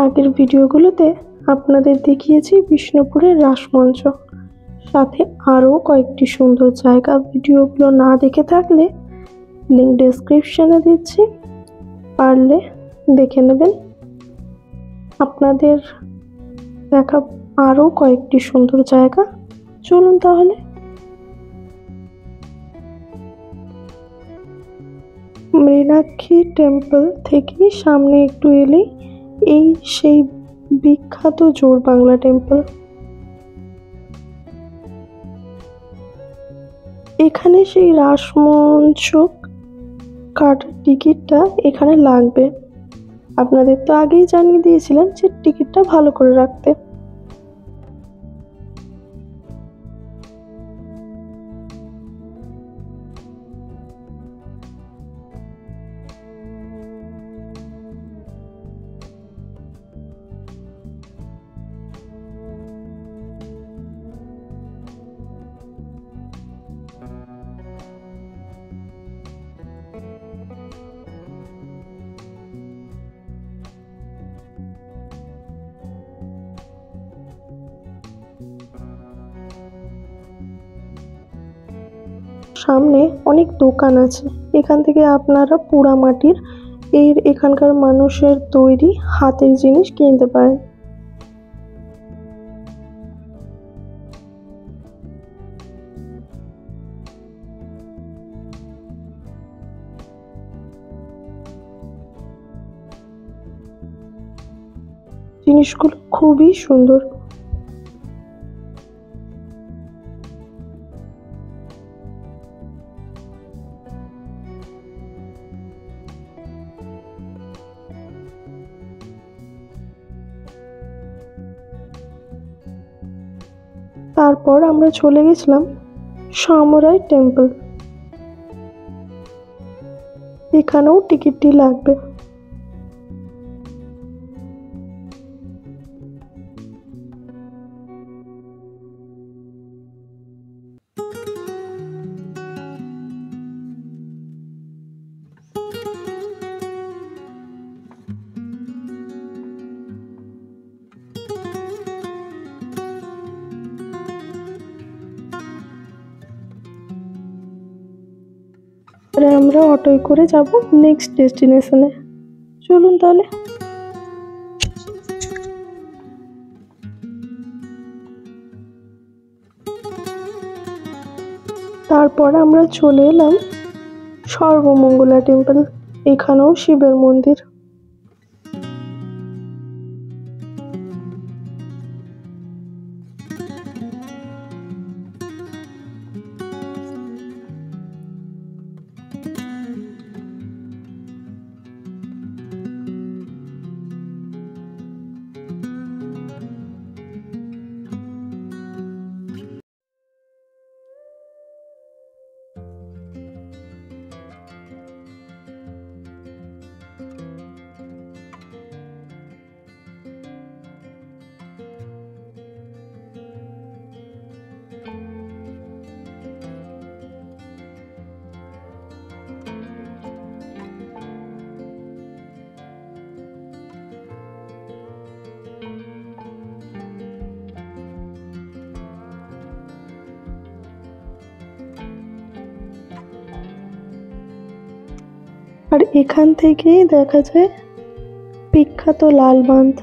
আগের ভিডিওগুলোতে আপনাদের দেখিয়েছি বিষ্ণুপুরের রাসমঞ্চ, সাথে আরও কয়েকটি সুন্দর জায়গা। ভিডিওগুলো না দেখে থাকলে লিঙ্ক ডেসক্রিপশনে দিচ্ছি, পারলে দেখে নেবেন। আপনাদের দেখা আরও কয়েকটি সুন্দর জায়গা, চলুন তাহলে। মৃণাক্ষী টেম্পল থেকে সামনে একটু এলেই এই সেই বিখ্যাত জোড় বাংলা টেম্পল। এখানে সেই রাসমঞ্চ কাটার টিকিটটা এখানে লাগবে। আপনাদের তো আগেই জানিয়ে দিয়েছিলাম যে টিকিটটা ভালো করে রাখতে। সামনে অনেক দোকান আছে, এখান থেকে আপনারা পোড়ামাটির এখানকার মানুষের তৈরি হাতের জিনিস কিনতে পারেন। জিনিসগুলো খুবই সুন্দর। তারপর আমরা চলে গেছিলাম সামুরাই টেম্পল। এখানেও টিকিটটি লাগবে। আমরা অটোয় করে যাব নেক্সট ডেস্টিনেশনে, চলুন তাহলে। তারপর আমরা চলে এলাম সর্বমঙ্গলা টেম্পল। এখানেও শিবের মন্দির। আর এখান থেকেই দেখা যায় বিখ্যাত লাল বাঁধ।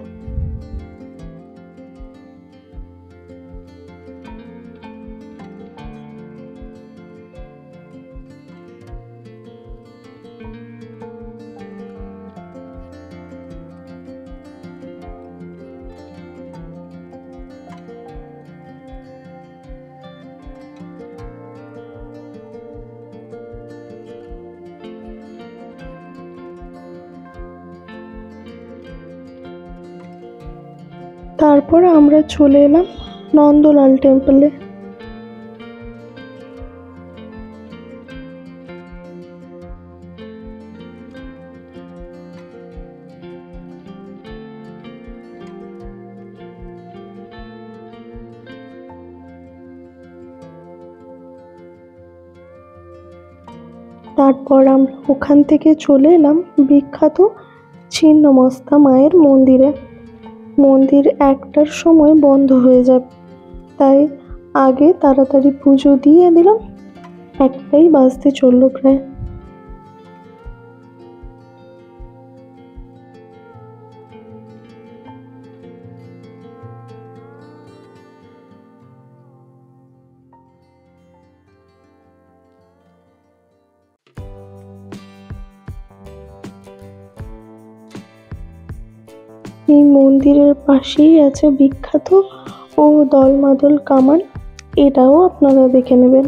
তারপর আমরা চলে এলাম নন্দলাল টেম্পলে। তারপর আমরা ওখান থেকে চলে এলাম বিখ্যাত ছিন্নমস্তা মায়ের মন্দিরে। মন্দির 1টার সময় বন্ধ হয়ে যাবে, তাই আগে তাড়াতাড়ি পুজো দিয়ে দিলাম। 1টাই বাজতে চললো প্রায়। এই মন্দিরের পাশেই আছে বিখ্যাত ও দলমাদল কামান, এটাও আপনারা দেখে নেবেন।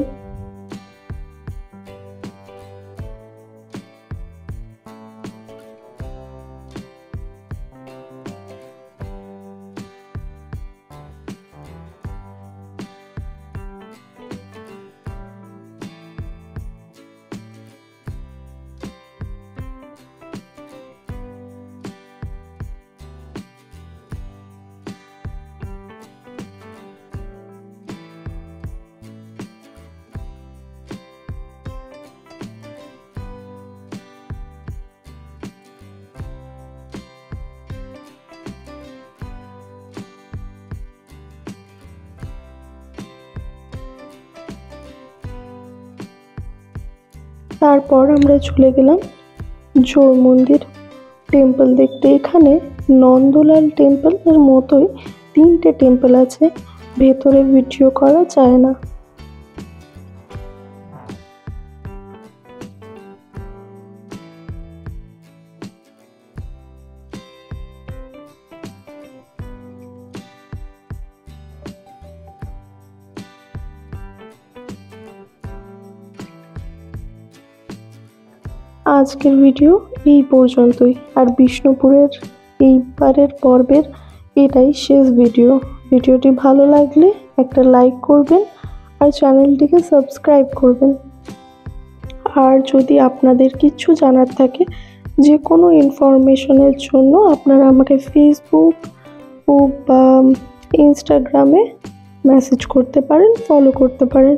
তারপর আমরা চলে গেলাম জোর মন্দির টেম্পল দেখতে। এখানে নন্দলাল টেম্পল এর মতোই 3টে টেম্পল আছে, ভেতরে ভিডিও করা যায় না। আজকের ভিডিও এই পর্যন্তই, আর বিষ্ণুপুরের এইবারের পর্বের এটাই শেষ ভিডিও। ভিডিওটি ভালো লাগলে একটা লাইক করবেন আর চ্যানেলটিকে সাবস্ক্রাইব করবেন। আর যদি আপনাদের কিছু জানার থাকে, যে কোনো ইনফরমেশনের জন্য আপনারা আমাকে ফেসবুক বা ইনস্টাগ্রামে মেসেজ করতে পারেন, ফলো করতে পারেন।